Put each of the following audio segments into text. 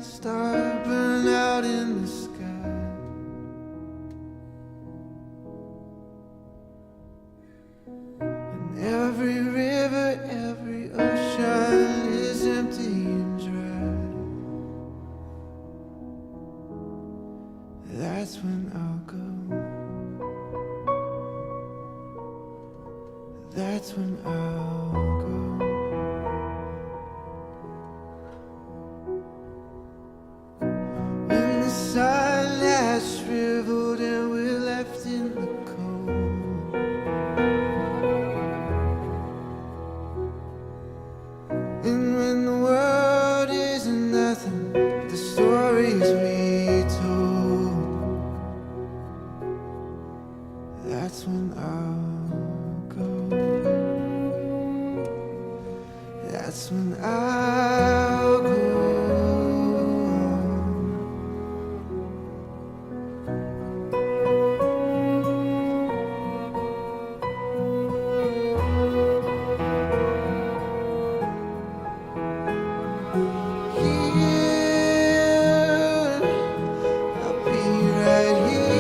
star burn out in the sky. And every river, every ocean is empty and dry. That's when I'll go. That's when I'll go. When the sun has shriveled and we're left in the cold, and when the world is nothing but the stories we told, that's when I'll go. That's when I'll go. Here, I'll be right here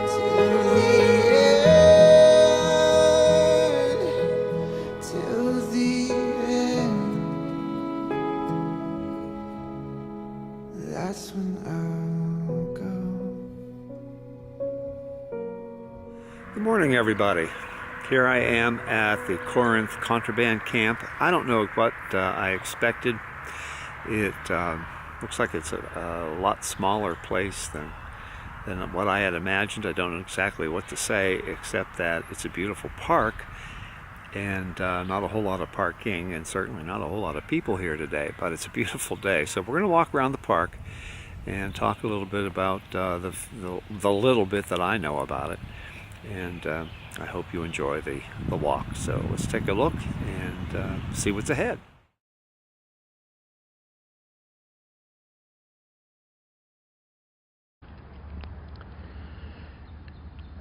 till the end, till the end. That's when I'll go. Good morning, everybody. Here I am at the Corinth Contraband Camp. I don't know what I expected. It looks like it's a lot smaller place than what I had imagined. I don't know exactly what to say, except that it's a beautiful park and not a whole lot of parking, and certainly not a whole lot of people here today, but it's a beautiful day. So we're going to walk around the park and talk a little bit about the little bit that I know about it. And I hope you enjoy the walk. So let's take a look and see what's ahead.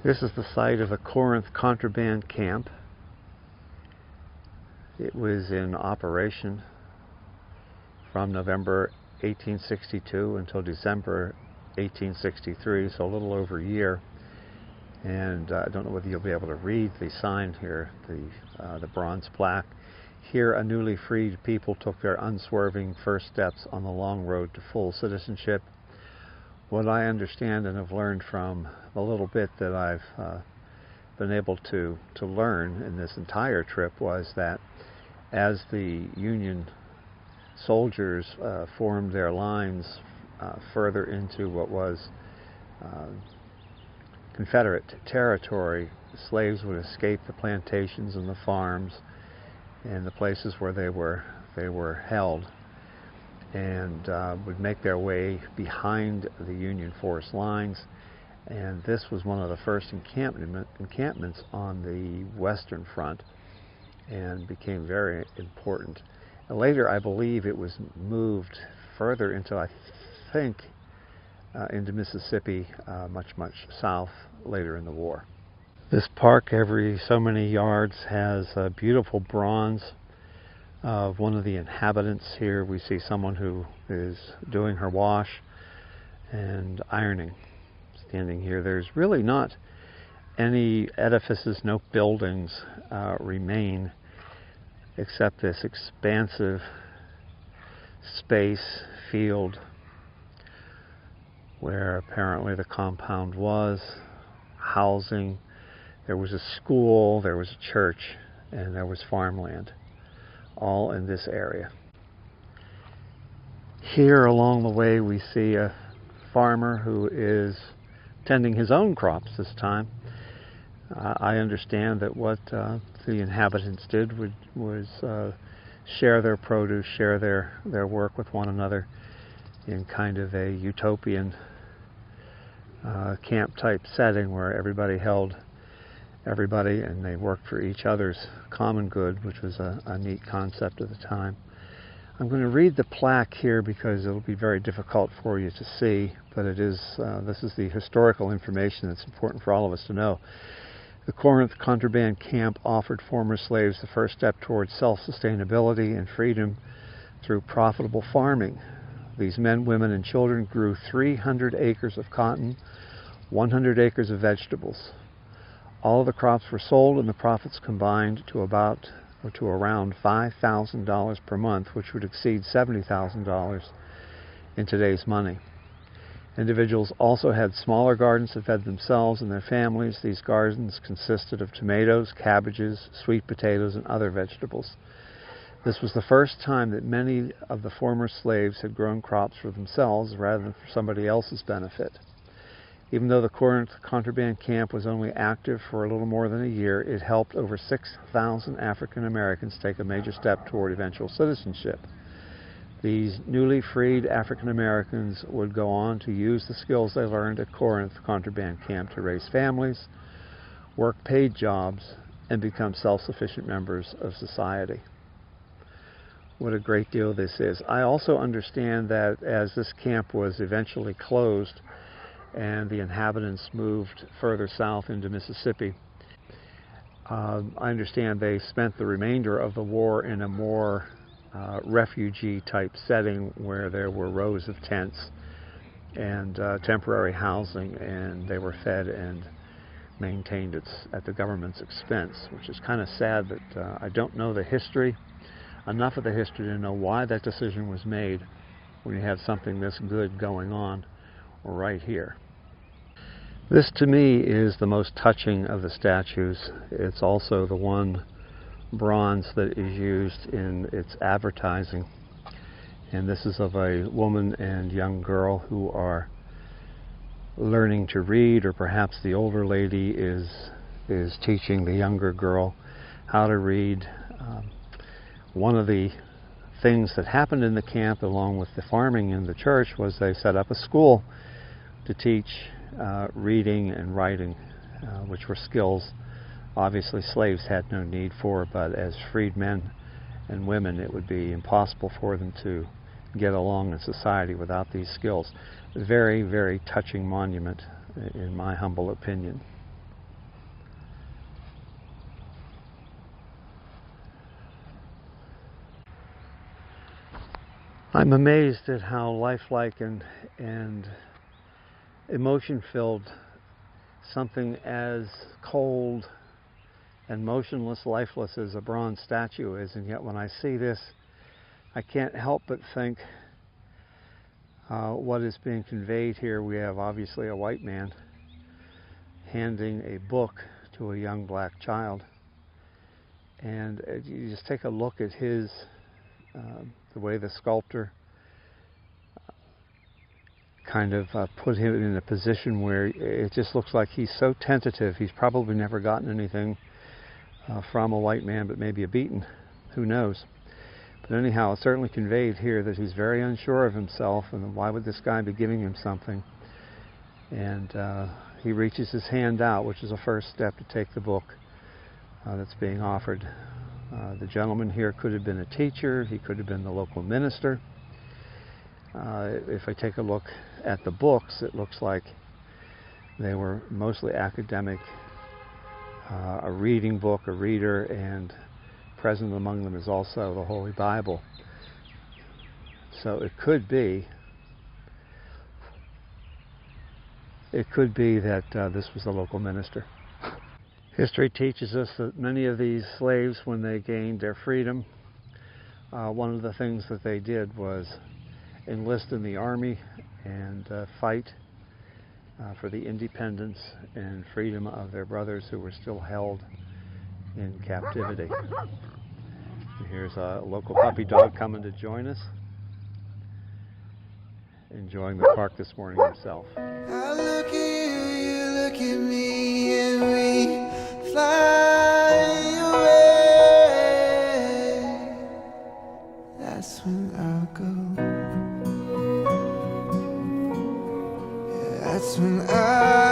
This is the site of the Corinth Contraband Camp. It was in operation from November 1862 until December 1863, so a little over a year. And I don't know whether you'll be able to read the sign here, the bronze plaque. Here, a newly freed people took their unswerving first steps on the long road to full citizenship. What I understand and have learned from the little bit that I've been able to learn in this entire trip was that as the Union soldiers formed their lines further into what was Confederate territory, slaves would escape the plantations and the farms and the places where they were held, and would make their way behind the Union force lines. And this was one of the first encampments on the Western Front, and became very important. And later, I believe it was moved further into, I think, into Mississippi, much south later in the war. This park, every so many yards, has a beautiful bronze of one of the inhabitants. Here we see someone who is doing her wash and ironing, standing here. There's really not any edifices, no buildings remain, except this expansive space, field, where apparently the compound was, housing. There was a school, there was a church, and there was farmland, all in this area. Here along the way we see a farmer who is tending his own crops this time. I understand that what the inhabitants did was share their produce, share their work with one another in kind of a utopian camp-type setting where everybody held everybody and they worked for each other's common good, which was a neat concept at the time. I'm going to read the plaque here because it'll be very difficult for you to see, but this is the historical information that's important for all of us to know. The Corinth Contraband Camp offered former slaves the first step towards self-sustainability and freedom through profitable farming. These men, women, and children grew 300 acres of cotton, 100 acres of vegetables. All of the crops were sold, and the profits combined to around $5,000 per month, which would exceed $70,000 in today's money. Individuals also had smaller gardens that fed themselves and their families. These gardens consisted of tomatoes, cabbages, sweet potatoes, and other vegetables. This was the first time that many of the former slaves had grown crops for themselves rather than for somebody else's benefit. Even though the Corinth Contraband Camp was only active for a little more than a year, it helped over 6,000 African Americans take a major step toward eventual citizenship. These newly freed African Americans would go on to use the skills they learned at Corinth Contraband Camp to raise families, work paid jobs, and become self-sufficient members of society. What a great deal this is. I also understand that as this camp was eventually closed and the inhabitants moved further south into Mississippi, I understand they spent the remainder of the war in a more refugee-type setting where there were rows of tents and temporary housing, and they were fed and maintained at the government's expense, which is kind of sad that I don't know the history, enough of the history to know why that decision was made when you have something this good going on right here. This, to me, is the most touching of the statues. It's also the one bronze that is used in its advertising. And this is of a woman and young girl who are learning to read, or perhaps the older lady is teaching the younger girl how to read. One of the things that happened in the camp, along with the farming in the church, was they set up a school to teach reading and writing, which were skills obviously slaves had no need for, but as freed men and women, it would be impossible for them to get along in society without these skills. A very, very touching monument, in my humble opinion. I'm amazed at how lifelike and emotion-filled something as cold and motionless, lifeless as a bronze statue is, and yet when I see this, I can't help but think what is being conveyed here. We have obviously a white man handing a book to a young black child, and you just take a look at his the way the sculptor kind of put him in a position where it just looks like he's so tentative. He's probably never gotten anything from a white man, but maybe a beating. Who knows? But anyhow, it's certainly conveyed here that he's very unsure of himself, and why would this guy be giving him something? And he reaches his hand out, which is a first step to take the book that's being offered. The gentleman here could have been a teacher. He could have been the local minister. If I take a look at the books, it looks like they were mostly academic, a reading book, a reader, and present among them is also the Holy Bible. So it could be that this was the local minister. History teaches us that many of these slaves, when they gained their freedom, one of the things that they did was enlist in the army and fight for the independence and freedom of their brothers who were still held in captivity. And here's a local puppy dog coming to join us, enjoying the park this morning himself. I look at you, you look at me, and we fly away. That's when I'll go. Yeah, that's when I